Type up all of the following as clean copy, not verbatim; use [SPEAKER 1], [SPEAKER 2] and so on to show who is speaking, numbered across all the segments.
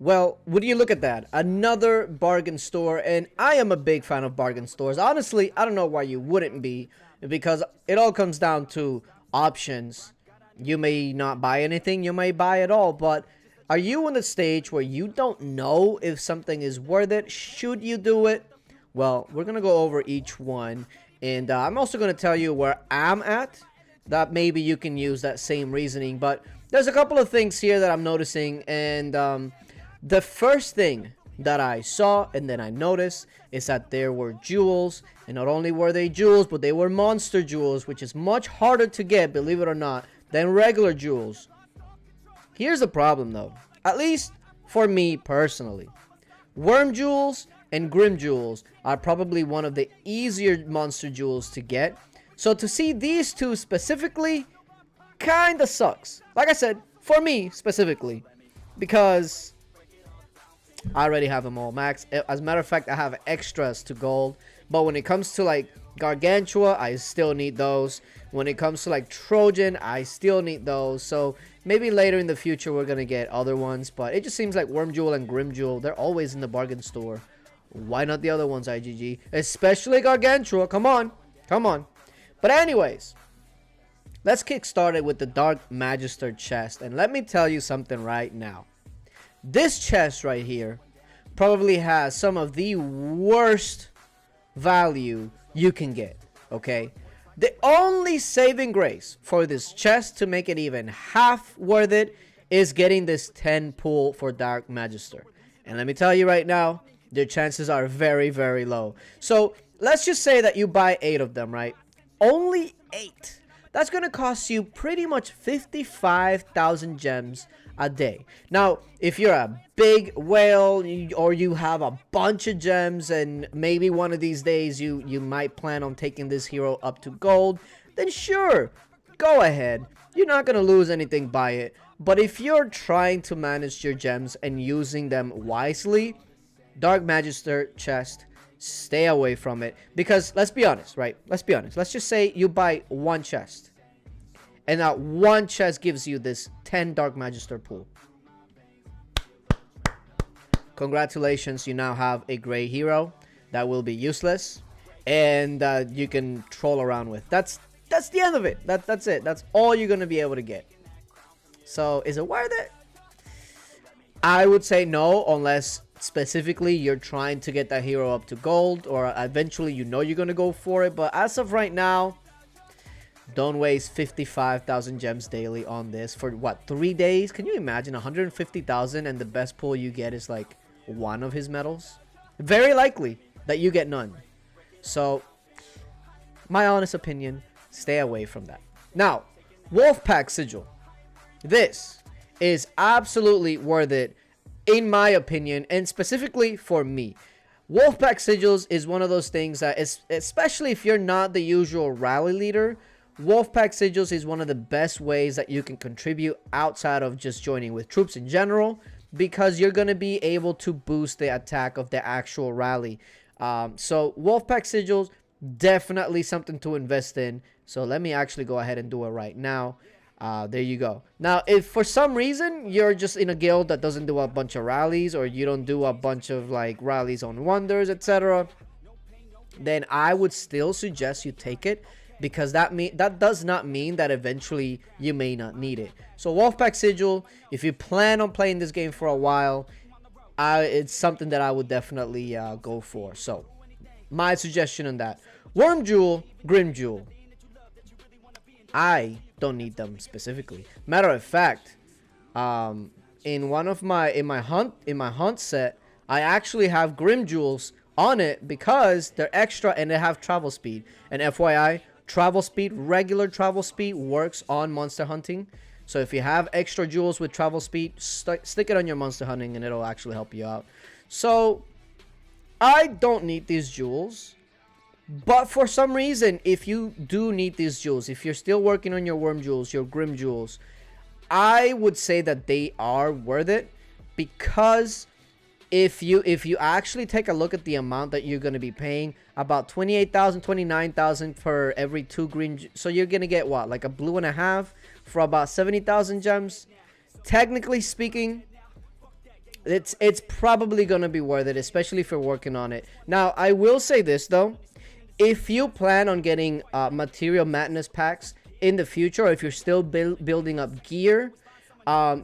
[SPEAKER 1] Well, would you look at that? Another bargain store, and I am a big fan of bargain stores. Honestly, I don't know why you wouldn't be, because it all comes down to options. You may not buy anything, you may buy it all, but are you in the stage where you don't know if something is worth it? Should you do it? Well, we're going to go over each one, and I'm also going to tell you where I'm at, that maybe you can use that same reasoning, but there's a couple of things here that I'm noticing, and the first thing that I saw and then I noticed is that there were jewels, and not only were they jewels, but they were monster jewels, which is much harder to get, believe it or not, than regular jewels. Here's the problem though, at least for me personally. Worm jewels and grim jewels are probably one of the easier monster jewels to get. So to see these two specifically kinda sucks. Like I said, for me specifically, because I already have them all max. As a matter of fact, I have extras to gold. But when it comes to like Gargantua, I still need those. When it comes to like Trojan, I still need those. So maybe later in the future we're gonna get other ones. But it just seems like Worm Jewel and Grim Jewel, they're always in the bargain store. Why not the other ones, IGG? Especially Gargantua. Come on. Come on. But anyways, let's kick started with the Dark Magister chest. And let me tell you something right now. This chest right here probably has some of the worst value you can get, okay? The only saving grace for this chest to make it even half worth it is getting this 10 pull for Dark Magister. And let me tell you right now, their chances are very, very low. So let's just say that you buy 8 of them, right? Only 8. That's going to cost you pretty much 55,000 gems a day. Now, if you're a big whale or you have a bunch of gems and maybe one of these days you might plan on taking this hero up to gold, then sure, go ahead. You're not going to lose anything by it. But if you're trying to manage your gems and using them wisely, Dark Magister chest, stay away from it. Because let's be honest, right? Let's be honest. Let's just say you buy one chest. And that one chest gives you this 10 Dark Magister pool. Congratulations, you now have a gray hero that will be useless. And you can troll around with. That's the end of it. That's it. That's all you're going to be able to get. So, is it worth it? I would say no, unless specifically you're trying to get that hero up to gold. Or eventually you know you're going to go for it. But as of right now, don't waste 55,000 gems daily on this for what, 3 days? Can you imagine 150,000 and the best pull you get is like one of his medals? Very likely that you get none. So, my honest opinion, stay away from that. Now, Wolfpack Sigil. This is absolutely worth it in my opinion, and specifically for me. Wolfpack Sigils is one of those things that, especially if you're not the usual rally leader, Wolfpack Sigils is one of the best ways that you can contribute outside of just joining with troops in general, because you're going to be able to boost the attack of the actual rally. So Wolfpack Sigils, definitely something to invest in. So let me actually go ahead and do it right now. There you go. Now, if for some reason you're just in a guild that doesn't do a bunch of rallies, or you don't do a bunch of like rallies on wonders, etc., then I would still suggest you take it, because that does not mean that eventually you may not need it. So Wolfpack Sigil, if you plan on playing this game for a while, it's something that I would definitely go for. So my suggestion on that. Worm Jewel, Grim Jewel, I don't need them specifically. Matter of fact, in my hunt set, I actually have Grim Jewels on it because they're extra and they have travel speed. And FYI, travel speed, regular travel speed works on monster hunting. So if you have extra jewels with travel speed, stick it on your monster hunting and it'll actually help you out. So I don't need these jewels. But for some reason, if you do need these jewels, if you're still working on your worm jewels, your grim jewels, I would say that they are worth it, because if you actually take a look at the amount that you're going to be paying, about 28,000, 29,000 for every 2 green, so you're going to get what, like a blue and a half for about 70,000 gems. Technically speaking, it's probably gonna be worth it, especially if you're working on it. Now, I will say this though, if you plan on getting material madness packs in the future, or if you're still building up gear,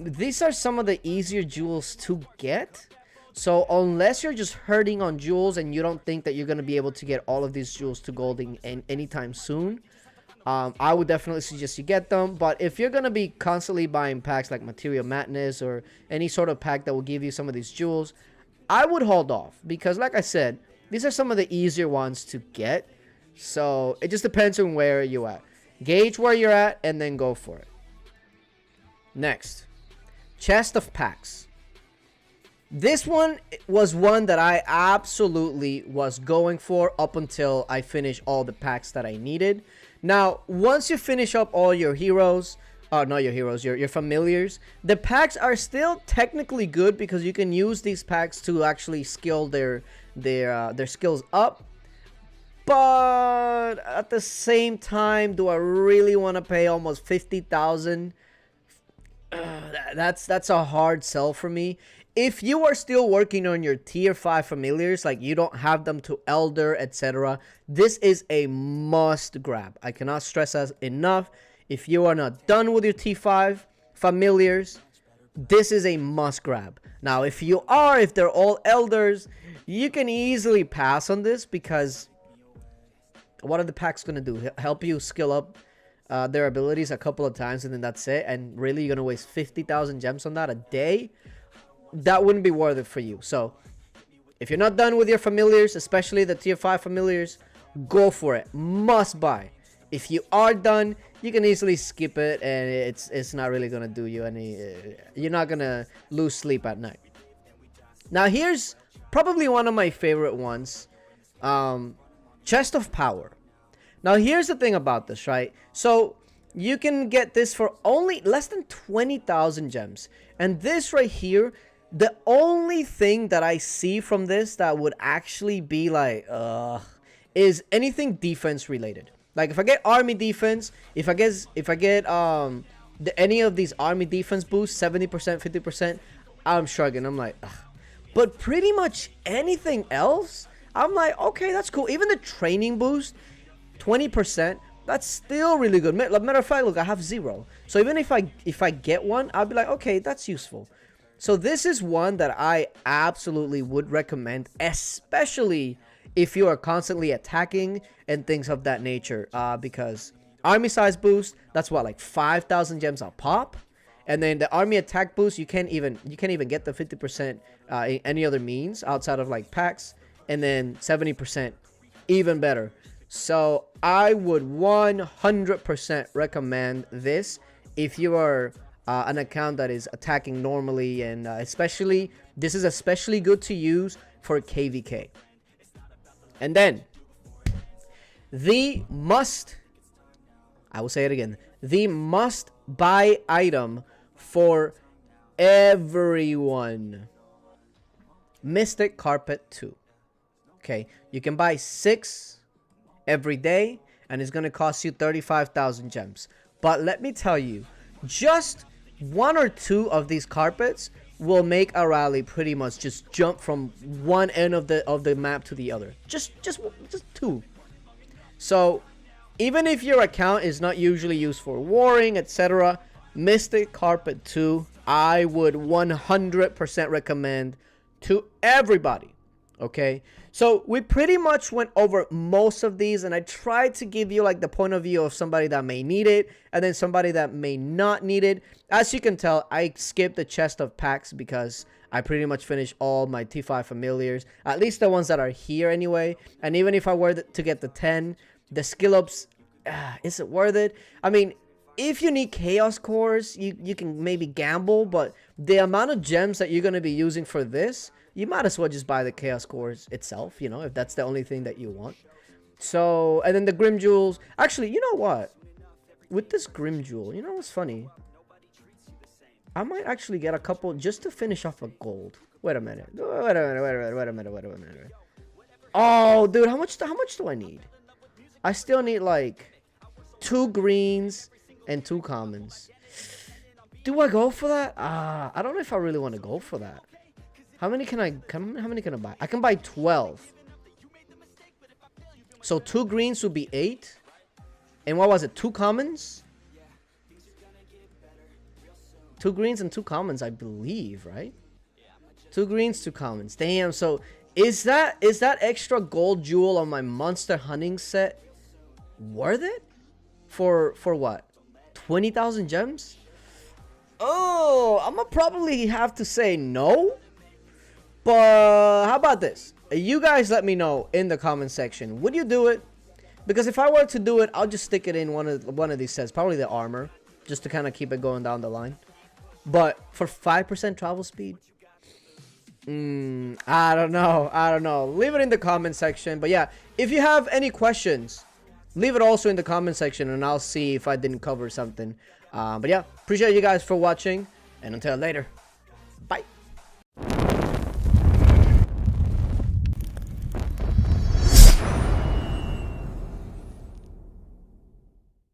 [SPEAKER 1] these are some of the easier jewels to get. So unless you're just hurting on jewels and you don't think that you're gonna be able to get all of these jewels to golding anytime soon, I would definitely suggest you get them. But if you're gonna be constantly buying packs like Material Madness or any sort of pack that will give you some of these jewels, I would hold off, because like I said, these are some of the easier ones to get. So it just depends on where you're at. Gauge where you're at and then go for it. Next, chest of packs. This one was one that I absolutely was going for up until I finished all the packs that I needed. Now, once you finish up all your heroes, not your heroes, your familiars, the packs are still technically good because you can use these packs to actually skill their skills up. But at the same time, do I really want to pay almost 50,000? That's a hard sell for me. If you are still working on your tier 5 familiars, like you don't have them to elder, etc., this is a must grab. I cannot stress that enough. If you are not done with your T5 familiars, this is a must grab. Now, if they're all elders, you can easily pass on this, because what are the packs going to do? Help you skill up their abilities a couple of times and then that's it? And really, you're going to waste 50,000 gems on that a day? That wouldn't be worth it for you. So if you're not done with your familiars, especially the tier 5 familiars, go for it. Must buy. If you are done, you can easily skip it, and it's not really gonna do you any. You're not gonna lose sleep at night. Now here's probably one of my favorite ones, chest of power. Now here's the thing about this, right? So you can get this for only less than 20,000 gems, and this right here, the only thing that I see from this that would actually be like, is anything defense related. Like if I get army defense, if I get any of these army defense boosts, 70%, 50%, I'm shrugging. I'm like, ugh. But pretty much anything else, I'm like, okay, that's cool. Even the training boost, 20%, that's still really good. Matter of fact, look, I have 0. So even if I get one, I'll be like, okay, that's useful. So this is one that I absolutely would recommend, especially if you are constantly attacking and things of that nature. Because army size boost, that's what, like 5,000 gems a pop. And then the army attack boost, you can't even get the 50% in any other means outside of like packs. And then 70%, even better. So I would 100% recommend this if you are an account that is attacking normally, and especially this is especially good to use for KVK. And then I will say it again, the must buy item for everyone, Mystic Carpet 2. Okay, you can buy 6 every day, and it's going to cost you 35,000 gems. But let me tell you, just 1 or 2 of these carpets will make a rally pretty much just jump from one end of the map to the other. Just 2. So even if your account is not usually used for warring, etc., Mystic Carpet 2, I would 100% recommend to everybody. Okay, so we pretty much went over most of these, and I tried to give you like the point of view of somebody that may need it and then somebody that may not need it. As you can tell, I skipped the chest of packs because I pretty much finished all my T5 familiars, at least the ones that are here anyway. And even if I were to get the 10, the skill ups, is it worth it? I mean, if you need chaos cores, you can maybe gamble, but the amount of gems that you're going to be using for this, you might as well just buy the chaos cores itself, you know, if that's the only thing that you want. So, and then the Grim Jewels. Actually, you know what? With this Grim Jewel, you know what's funny? I might actually get a couple just to finish off a gold. Wait a minute. Wait a minute. Oh, dude, how much do I need? I still need like 2 greens and 2 commons. Do I go for that? I don't know if I really want to go for that. How many can I buy? I can buy 12. So 2 greens would be 8. And what was it? 2 commons? 2 greens and 2 commons, I believe, right? 2 greens, 2 commons. Damn, so is that extra gold jewel on my monster hunting set worth it? For what? 20,000 gems? Oh, I'm gonna probably have to say no. But how about this? You guys let me know in the comment section. Would you do it? Because if I were to do it, I'll just stick it in one of these sets, probably the armor, just to kind of keep it going down the line. But for 5% travel speed, I don't know. Leave it in the comment section. But yeah, if you have any questions, leave it also in the comment section, and I'll see if I didn't cover something. But yeah, appreciate you guys for watching, and until later, bye.